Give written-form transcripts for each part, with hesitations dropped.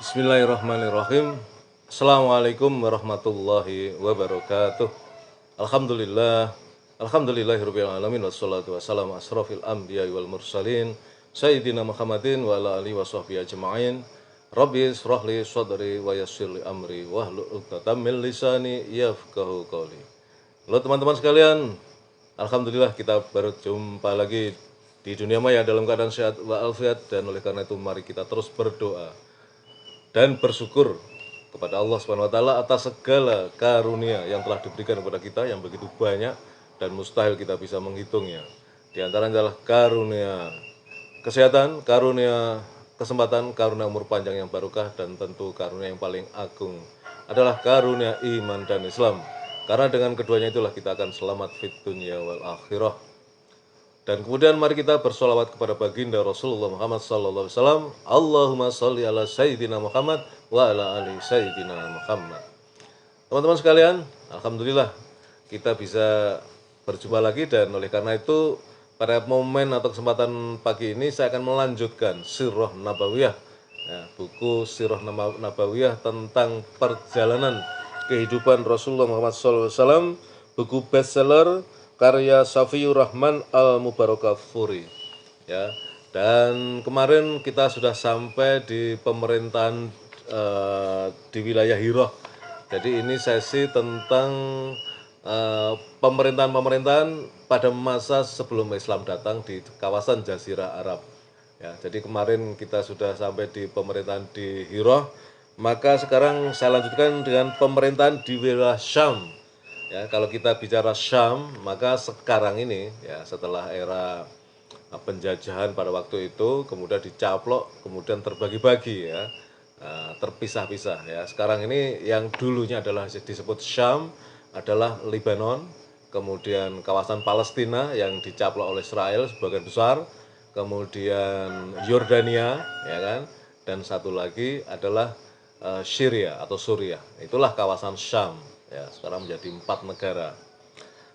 Bismillahirrahmanirrahim. Assalamualaikum warahmatullahi wabarakatuh. Alhamdulillah. Alhamdulillahirabbil alamin wassalatu wassalamu asrofil anbiya'i wal mursalin sayyidina Muhammadin wa ala alihi washabbihi ajma'in. Rabbi israh li sadri wa yassir li amri wahlul 'uqdatam min lisani yafqahu qawli. Halo teman-teman sekalian. Alhamdulillah kita baru jumpa lagi di dunia maya dalam keadaan sehat walafiat, dan oleh karena itu mari kita terus berdoa dan bersyukur kepada Allah Subhanahu wa taala atas segala karunia yang telah diberikan kepada kita yang begitu banyak dan mustahil kita bisa menghitungnya. Di antaranya adalah karunia kesehatan, karunia kesempatan, karunia umur panjang yang barokah, dan tentu karunia yang paling agung adalah karunia iman dan Islam. Karena dengan keduanya itulah kita akan selamat fid dunya wal akhirah. Dan kemudian mari kita bersolawat kepada baginda Rasulullah Muhammad sallallahu alaihi wasallam. Allahumma sholli ala sayyidina Muhammad wa ala ali sayyidina Muhammad. Teman-teman sekalian, alhamdulillah kita bisa berjumpa lagi, dan oleh karena itu pada momen atau kesempatan pagi ini saya akan melanjutkan Sirah Nabawiyah. Buku Sirah Nabawiyah tentang perjalanan kehidupan Rasulullah Muhammad sallallahu alaihi wasallam, buku bestseller karya Safiyur Rahman Al-Mubarakafuri. Ya. Dan kemarin kita sudah sampai di pemerintahan di wilayah Hira. Jadi ini sesi tentang pemerintahan-pemerintahan pada masa sebelum Islam datang di kawasan Jazirah Arab. Ya, jadi kemarin kita sudah sampai di pemerintahan di Hira, maka sekarang saya lanjutkan dengan pemerintahan di wilayah Syam. Ya, kalau kita bicara Syam, maka sekarang ini ya setelah era penjajahan pada waktu itu kemudian dicaplok, kemudian terbagi-bagi ya, terpisah-pisah ya. Sekarang ini yang dulunya adalah disebut Syam adalah Lebanon, kemudian kawasan Palestina yang dicaplok oleh Israel sebagian besar, kemudian Yordania ya kan, dan satu lagi adalah Syria atau Suriah. Itulah kawasan Syam. Ya, sekarang menjadi 4 negara.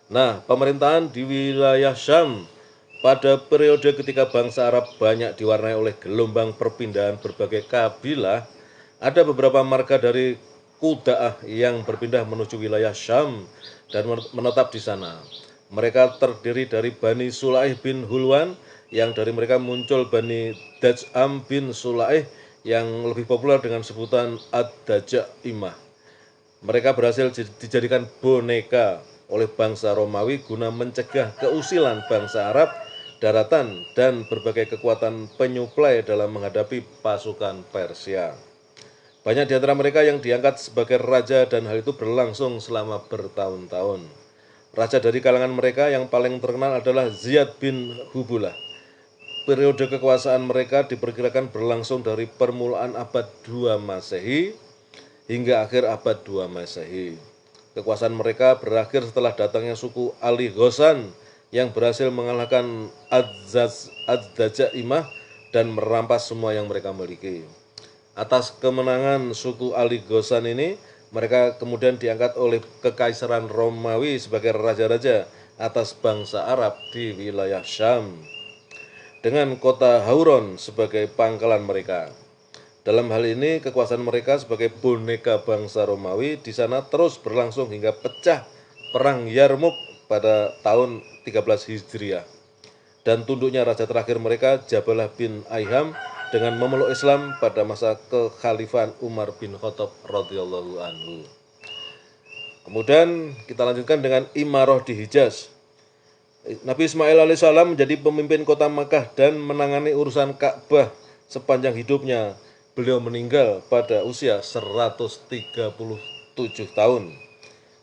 Nah, pemerintahan di wilayah Syam pada periode ketika bangsa Arab banyak diwarnai oleh gelombang perpindahan berbagai kabilah, ada beberapa marga dari Quda'ah yang berpindah menuju wilayah Syam dan menetap di sana. Mereka terdiri dari Bani Sulaih bin Hulwan, yang dari mereka muncul Bani Daj'am bin Sulaih yang lebih populer dengan sebutan Ad-Daja'imah. Mereka berhasil dijadikan boneka oleh bangsa Romawi guna mencegah keusilan bangsa Arab daratan dan berbagai kekuatan penyuplai dalam menghadapi pasukan Persia. Banyak di antara mereka yang diangkat sebagai raja, dan hal itu berlangsung selama bertahun-tahun. Raja dari kalangan mereka yang paling terkenal adalah Ziyad bin Hubulah. Periode kekuasaan mereka diperkirakan berlangsung dari permulaan abad 2 Masehi hingga akhir abad 2 Masehi. Kekuasaan mereka berakhir setelah datangnya suku Ali Ghassan yang berhasil mengalahkan Ad-Daja'imah dan merampas semua yang mereka miliki. Atas kemenangan suku Ali Ghassan ini, mereka kemudian diangkat oleh Kekaisaran Romawi sebagai raja-raja atas bangsa Arab di wilayah Syam, dengan kota Hauron sebagai pangkalan mereka. Dalam hal ini, kekuasaan mereka sebagai boneka bangsa Romawi di sana terus berlangsung hingga pecah perang Yarmuk pada tahun 13 Hijriah. Dan tunduknya raja terakhir mereka, Jabalah bin Aiham, dengan memeluk Islam pada masa kekhalifahan Umar bin Khattab radhiyallahu anhu. Kemudian kita lanjutkan dengan Imarah di Hijaz. Nabi Ismail alaihissalam menjadi pemimpin kota Makkah dan menangani urusan Ka'bah sepanjang hidupnya. Beliau meninggal pada usia 137 tahun.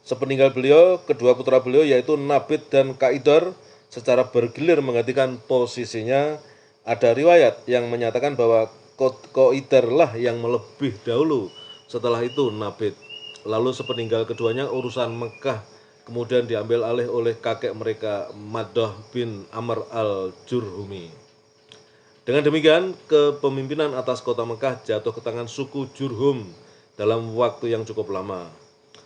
Sepeninggal beliau, kedua putra beliau yaitu Nabit dan Kaidar secara bergilir menggantikan posisinya. Ada riwayat yang menyatakan bahwa Kaidarlah yang melebih dahulu, setelah itu Nabit. Lalu sepeninggal keduanya urusan Mekah kemudian diambil alih oleh kakek mereka Maddah bin Amr al-Jurhumi. Dengan demikian, kepemimpinan atas kota Mekah jatuh ke tangan suku Jurhum dalam waktu yang cukup lama.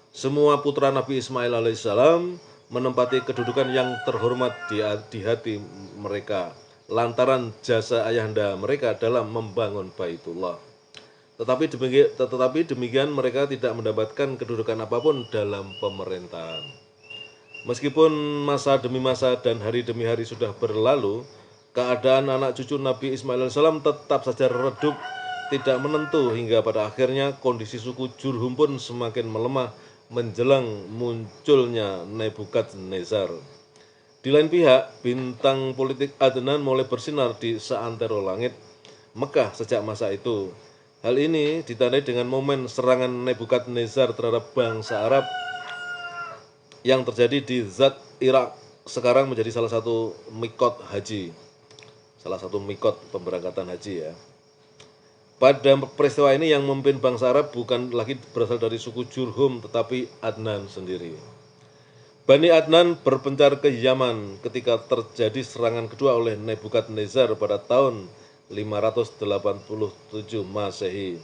Semua putra Nabi Ismail alaihissalam menempati kedudukan yang terhormat di hati mereka lantaran jasa ayahanda mereka dalam membangun Baitullah. Tetapi demikian mereka tidak mendapatkan kedudukan apapun dalam pemerintahan. Meskipun masa demi masa dan hari demi hari sudah berlalu, keadaan anak cucu Nabi Ismail alaihissalam tetap saja redup, tidak menentu, hingga pada akhirnya kondisi suku Jurhum pun semakin melemah menjelang munculnya Nebukadnezar. Di lain pihak, bintang politik Adnan mulai bersinar di seantero langit Mekah sejak masa itu. Hal ini ditandai dengan momen serangan Nebukadnezar terhadap bangsa Arab yang terjadi di Zat, Irak, sekarang menjadi salah satu mikot haji. Salah satu mikot pemberangkatan haji ya. Pada peristiwa ini yang memimpin bangsa Arab bukan lagi berasal dari suku Jurhum tetapi Adnan sendiri. Bani Adnan berpencar ke Yaman ketika terjadi serangan kedua oleh Nebukadnezar pada tahun 587 Masehi.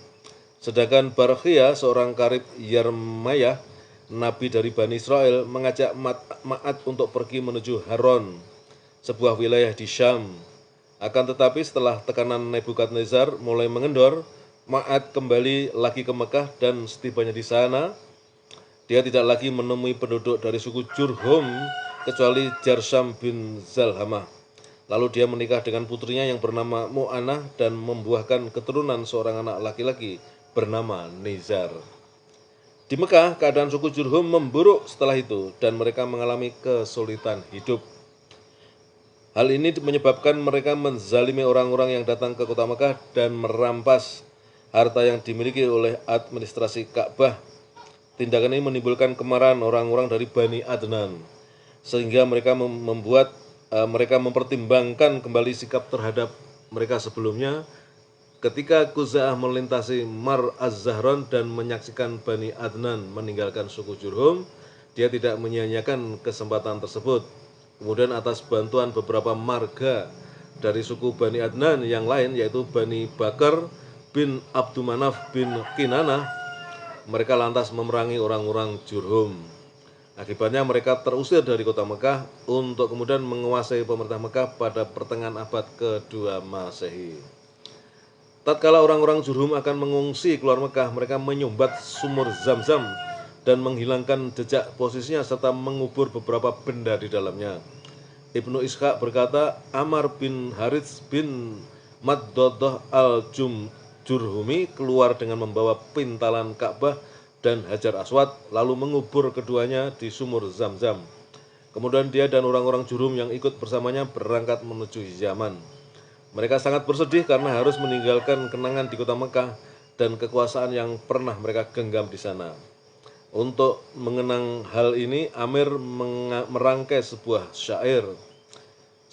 Sedangkan Barakhia, seorang karib Yermayah, nabi dari Bani Israel, mengajak Ma'ad untuk pergi menuju Haron, sebuah wilayah di Syam. Akan tetapi setelah tekanan Nebukadnezar mulai mengendor, Ma'ad kembali lagi ke Mekah dan setibanya di sana, dia tidak lagi menemui penduduk dari suku Jurhum kecuali Jarsam bin Zalhamah. Lalu dia menikah dengan putrinya yang bernama Mu'anah dan membuahkan keturunan seorang anak laki-laki bernama Nizar. Di Mekah, keadaan suku Jurhum memburuk setelah itu dan mereka mengalami kesulitan hidup. Hal ini menyebabkan mereka menzalimi orang-orang yang datang ke kota Mekah dan merampas harta yang dimiliki oleh administrasi Ka'bah. Tindakan ini menimbulkan kemarahan orang-orang dari Bani Adnan, sehingga mereka mempertimbangkan kembali sikap terhadap mereka sebelumnya. Ketika Khuza'ah melintasi Mar Az-Zahran dan menyaksikan Bani Adnan meninggalkan suku Jurhum, dia tidak menyia-nyiakan kesempatan tersebut. Kemudian atas bantuan beberapa marga dari suku Bani Adnan yang lain, yaitu Bani Bakar bin Abdumanaf bin Kinanah, mereka lantas memerangi orang-orang Jurhum. Akibatnya mereka terusir dari kota Mekah untuk kemudian menguasai pemerintah Mekah pada pertengahan abad ke-2 Masehi. Tatkala orang-orang Jurhum akan mengungsi keluar Mekah, mereka menyumbat sumur Zam-Zam dan menghilangkan jejak posisinya serta mengubur beberapa benda di dalamnya. Ibnu Ishaq berkata, Amar bin Harits bin Maddodah al-Jurhumi keluar dengan membawa pintalan Ka'bah dan Hajar Aswad, lalu mengubur keduanya di sumur Zam-Zam. Kemudian dia dan orang-orang Jurhum yang ikut bersamanya berangkat menuju Yaman. Mereka sangat bersedih karena harus meninggalkan kenangan di kota Mekah dan kekuasaan yang pernah mereka genggam di sana. Untuk mengenang hal ini, Amir merangkai sebuah syair.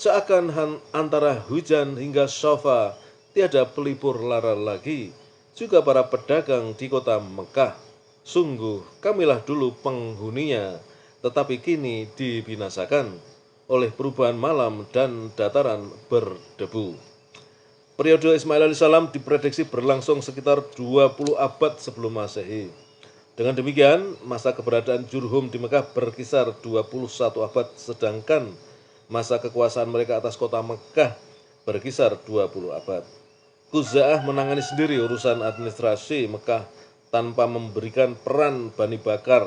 Seakan antara hujan hingga Syafa tiada pelipur lara lagi, juga para pedagang di kota Mekah. Sungguh kamilah dulu penghuninya, tetapi kini dibinasakan oleh perubahan malam dan dataran berdebu. Periode Ismail alaihissalam diprediksi berlangsung sekitar 20 abad sebelum Masehi. Dengan demikian, masa keberadaan Jurhum di Mekah berkisar 21 abad, sedangkan masa kekuasaan mereka atas kota Mekah berkisar 20 abad. Khuza'ah menangani sendiri urusan administrasi Mekah tanpa memberikan peran Bani Bakar,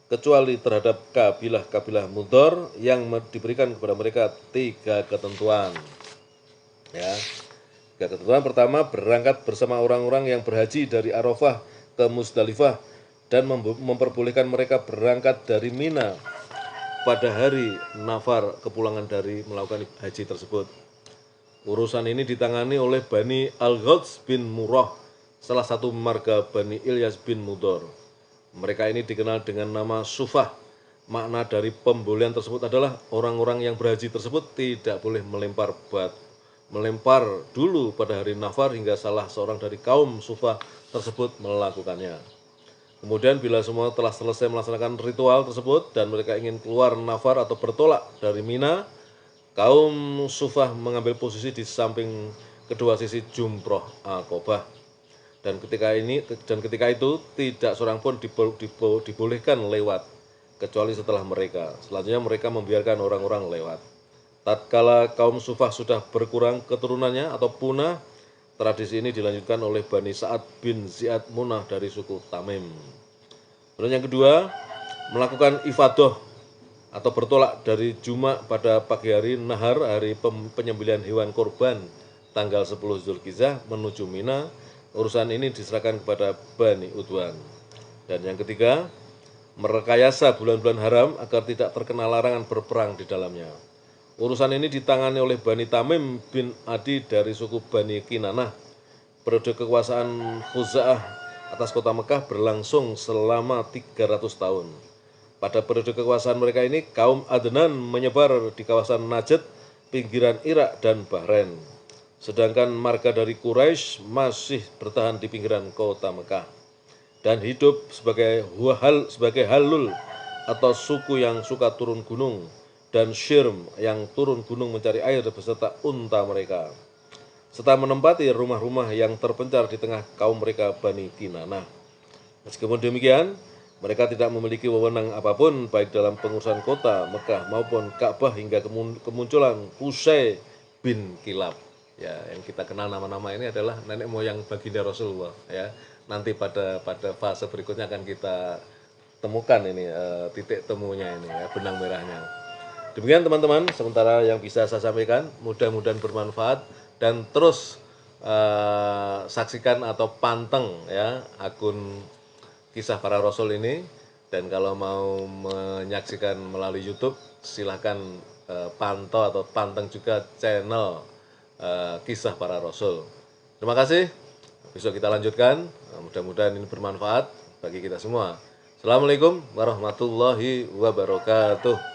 kecuali terhadap kabilah-kabilah Mudhar yang diberikan kepada mereka 3 ketentuan. Ya. 3 ketentuan pertama, berangkat bersama orang-orang yang berhaji dari Arafah ke Muzdalifah dan memperbolehkan mereka berangkat dari Mina pada hari Nafar kepulangan dari melakukan haji tersebut. Urusan ini ditangani oleh Bani Al-Ghads bin Murrah, salah satu marga Bani Ilyas bin Mudhar. Mereka ini dikenal dengan nama Sufah. Makna dari pembolehan tersebut adalah orang-orang yang berhaji tersebut tidak boleh melempar dulu pada hari Nafar hingga salah seorang dari kaum Sufah tersebut melakukannya. Kemudian bila semua telah selesai melaksanakan ritual tersebut dan mereka ingin keluar Nafar atau bertolak dari Mina, kaum Sufah mengambil posisi di samping kedua sisi Jumroh Aqobah. Dan ketika itu tidak seorang pun dibolehkan lewat kecuali setelah mereka. Selanjutnya mereka membiarkan orang-orang lewat. Tatkala kaum Sufah sudah berkurang keturunannya atau punah, Tradisi ini dilanjutkan oleh Bani Sa'ad bin Ziyad Munah dari suku Tamim. Kemudian yang kedua, melakukan ifadah atau bertolak dari Jumat pada pagi hari nahar, hari penyembelihan hewan korban tanggal 10 Zulhijjah menuju Mina. Urusan ini diserahkan kepada Bani Udwan. Dan yang ketiga, merekayasa bulan-bulan haram agar tidak terkena larangan berperang di dalamnya. Urusan ini ditangani oleh Bani Tamim bin Adi dari suku Bani Kinanah. Periode kekuasaan Khuza'ah atas kota Mekah berlangsung selama 300 tahun. Pada periode kekuasaan mereka ini, kaum Adnan menyebar di kawasan Najd, pinggiran Irak dan Bahrain. Sedangkan marga dari Quraisy masih bertahan di pinggiran kota Mekah dan hidup sebagai halul atau suku yang suka turun gunung, dan Syirm yang turun gunung mencari air beserta unta mereka, serta menempati rumah-rumah yang terpencar di tengah kaum mereka Bani Kinanah. Meskipun demikian, mereka tidak memiliki wewenang apapun baik dalam pengurusan kota Mekah maupun Ka'bah hingga kemunculan Qusay bin Kilab. Ya, yang kita kenal nama-nama ini adalah nenek moyang baginda Rasulullah. Ya, nanti pada fase berikutnya akan kita temukan ini titik temunya ini, ya, benang merahnya. Demikian teman-teman, sementara yang bisa saya sampaikan, mudah-mudahan bermanfaat dan terus saksikan atau panteng ya akun Kisah Para Rasul ini, dan kalau mau menyaksikan melalui YouTube silahkan pantau atau panteng juga channel Kisah Para Rasul. Terima kasih. Besok kita lanjutkan. Mudah-mudahan ini bermanfaat bagi kita semua. Assalamualaikum warahmatullahi wabarakatuh.